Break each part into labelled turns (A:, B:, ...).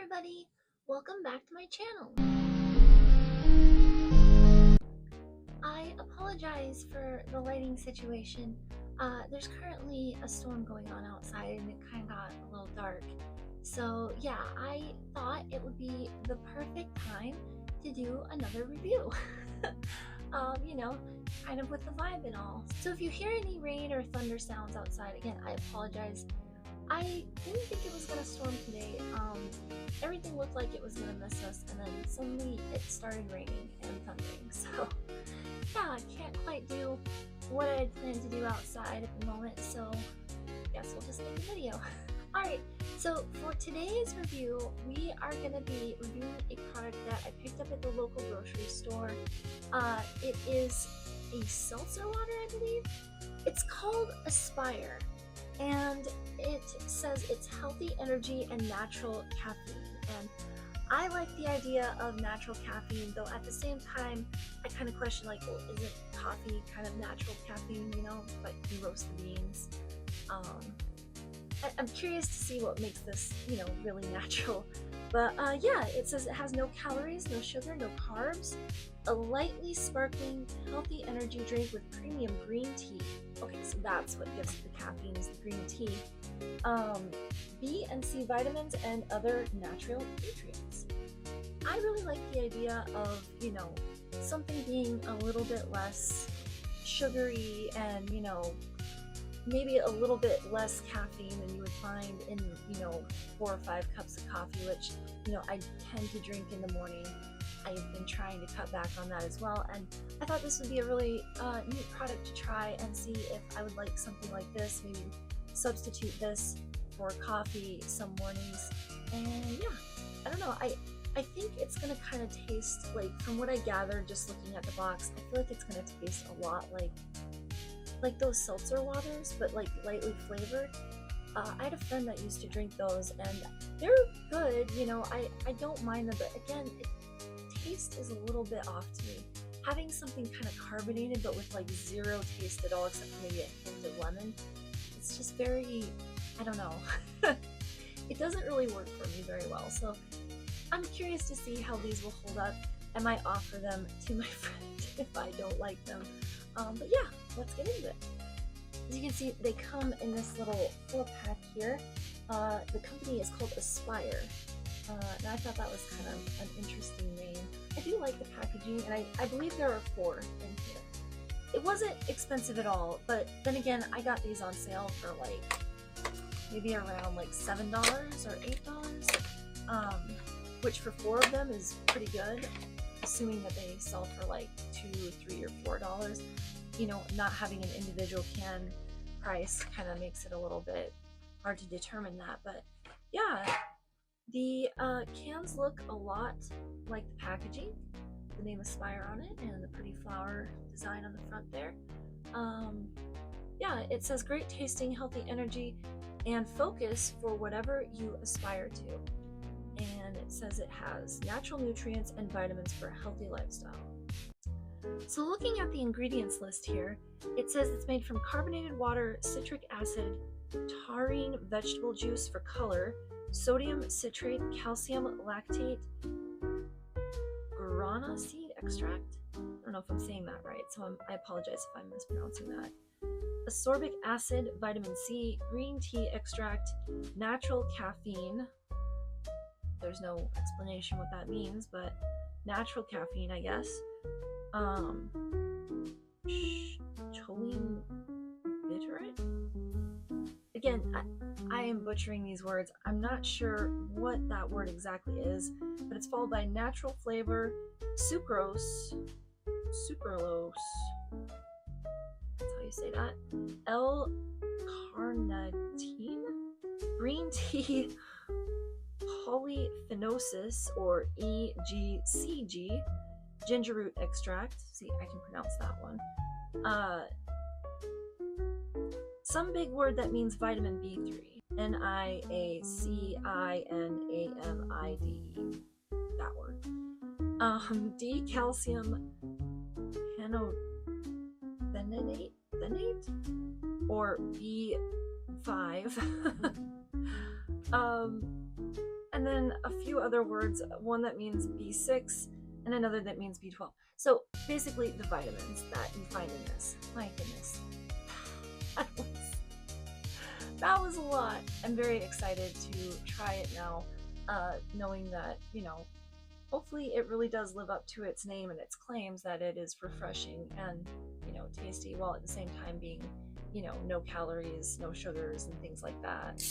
A: everybody, welcome back to my channel. I apologize for the lighting situation. There's currently a storm going on outside and it kind of got a little dark. So yeah, I thought it would be the perfect time to do another review. You know, kind of with the vibe and all. So if you hear any rain or thunder sounds outside, again, I apologize. I didn't think it was gonna storm today. Everything looked like it was gonna miss us, and then suddenly it started raining and thundering. So yeah, I can't quite do what I had planned to do outside at the moment, so I guess we'll just make a video. Alright, so for today's review, we are going to be reviewing a product that I picked up at the local grocery store. It is a seltzer water, I believe. It's called Aspire, and it says it's healthy energy and natural caffeine. And I like the idea of natural caffeine, though at the same time, I kind of question, like, well, isn't coffee kind of natural caffeine, you know, like you roast the beans? I'm curious to see what makes this, you know, really natural. But yeah, it says it has no calories, no sugar, no carbs, a lightly sparkling, healthy energy drink with premium green tea. Okay, so that's what gives it the caffeine, is the green tea. B and C vitamins and other natural nutrients. I really like the idea of, you know, something being a little bit less sugary and, you know, maybe a little bit less caffeine than you would find in, you know, 4 or 5 cups of coffee, which, you know, I tend to drink in the morning. I've been trying to cut back on that as well, and I thought this would be a really neat product to try and see if I would like something like this, maybe substitute this for coffee some mornings. And yeah, I don't know, I think it's gonna kind of taste like, from what I gathered just looking at the box, I feel like it's gonna taste a lot like those seltzer waters, but like lightly flavored. I had a friend that used to drink those, and they're good, you know, I don't mind them, but again, taste is a little bit off to me. Having something kind of carbonated, but with like zero taste at all, except for maybe a hint of lemon, it's just very, I don't know. It doesn't really work for me very well, so I'm curious to see how these will hold up. I might offer them to my friend if I don't like them. But yeah, let's get into it. As you can see, they come in this little 4-pack here. The company is called Aspire, and I thought that was kind of an interesting name. I do like the packaging, and I believe there are 4 in here. It wasn't expensive at all, but then again, I got these on sale for like maybe around like $7 or $8, which for 4 of them is pretty good, assuming that they sell for like $2, $3, or $4. You know, not having an individual can price kind of makes it a little bit hard to determine that. But yeah, the cans look a lot like the packaging, the name Aspire on it, and the pretty flower design on the front there. Yeah, it says great tasting, healthy energy, and focus for whatever you aspire to. And it says it has natural nutrients and vitamins for a healthy lifestyle. So looking at the ingredients list here, it says it's made from carbonated water, citric acid, taurine vegetable juice for color, sodium citrate, calcium lactate, guarana seed extract. I don't know if I'm saying that right, so I apologize if I'm mispronouncing that. Ascorbic acid, vitamin C, green tea extract, natural caffeine. There's no explanation what that means, but natural caffeine, I guess. Choline bitteret? Again, I am butchering these words. I'm not sure what that word exactly is, but it's followed by natural flavor, sucrose, that's how you say that, L-carnitine, green tea, polyphenosis, or EGCG, ginger root extract. See, I can pronounce that one. Some big word that means vitamin B3. NiaCinamide. That word. D-calcium phenate, or B5. and then a few other words, one that means B6 and another that means B12. So basically the vitamins that you find in this. My goodness. That was, that was a lot. I'm very excited to try it now, knowing that, hopefully it really does live up to its name and its claims that it is refreshing and, tasty, while at the same time being, no calories, no sugars, and things like that.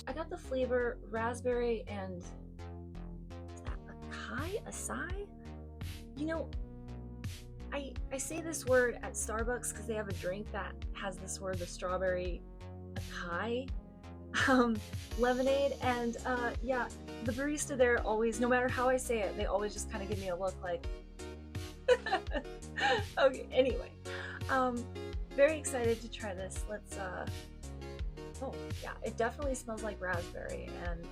A: I got the flavor raspberry and is that acai? I say this word at Starbucks because they have a drink that has this word, the strawberry acai lemonade, and yeah, the barista there always, no matter how I say it, they always just kind of give me a look like okay, anyway, very excited to try this. Let's oh yeah, it definitely smells like raspberry and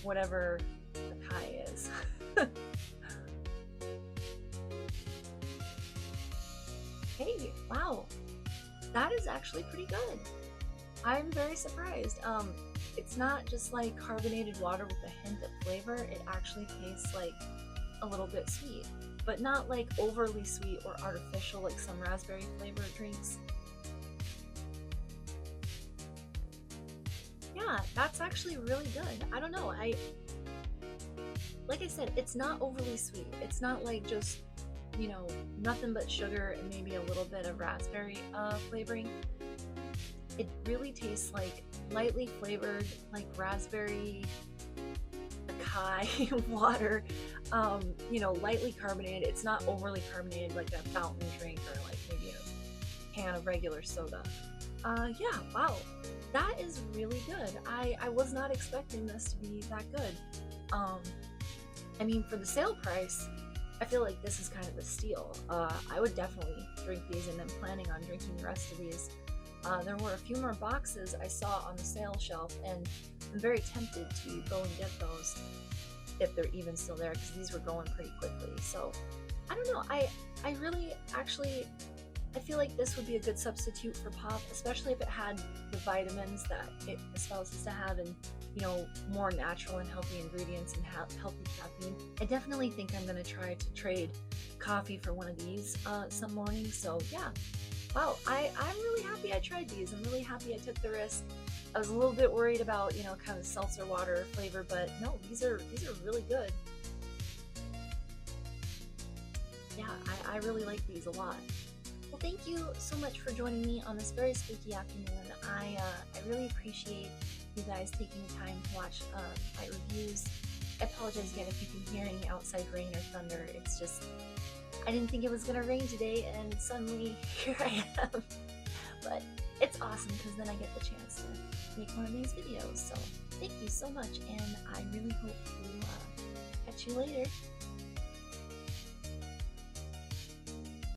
A: whatever acai is. Hey, wow, that is actually pretty good. I'm very surprised. It's not just like carbonated water with a hint of flavor. It actually tastes like a little bit sweet, but not like overly sweet or artificial like some raspberry flavored drinks. Yeah, that's actually really good. I don't know. Like I said, it's not overly sweet. It's not like just, nothing but sugar and maybe a little bit of raspberry flavoring. It really tastes like lightly flavored, like raspberry acai water, lightly carbonated. It's not overly carbonated like a fountain drink or like maybe a can of regular soda. Yeah, wow, that is really good. I was not expecting this to be that good. I mean, for the sale price, I feel like this is kind of a steal. I would definitely drink these, and I'm planning on drinking the rest of these. There were a few more boxes I saw on the sale shelf, and I'm very tempted to go and get those if they're even still there, because these were going pretty quickly. So I don't know. I really actually, I feel like this would be a good substitute for pop, especially if it had the vitamins that it espouses to have, and more natural and healthy ingredients and healthy caffeine. I definitely think I'm going to try to trade coffee for one of these some morning. So yeah, wow, I'm really happy I tried these. I'm really happy I took the risk. I was a little bit worried about, kind of seltzer water flavor, but no, these are really good. Yeah, I really like these a lot. Well, thank you so much for joining me on this very spooky afternoon. I really appreciate you guys taking the time to watch my reviews. I apologize again if you can hear any outside rain or thunder. It's just, I didn't think it was going to rain today, and suddenly here I am. But it's awesome because then I get the chance to make one of these videos. So thank you so much, and I really hope to catch you later.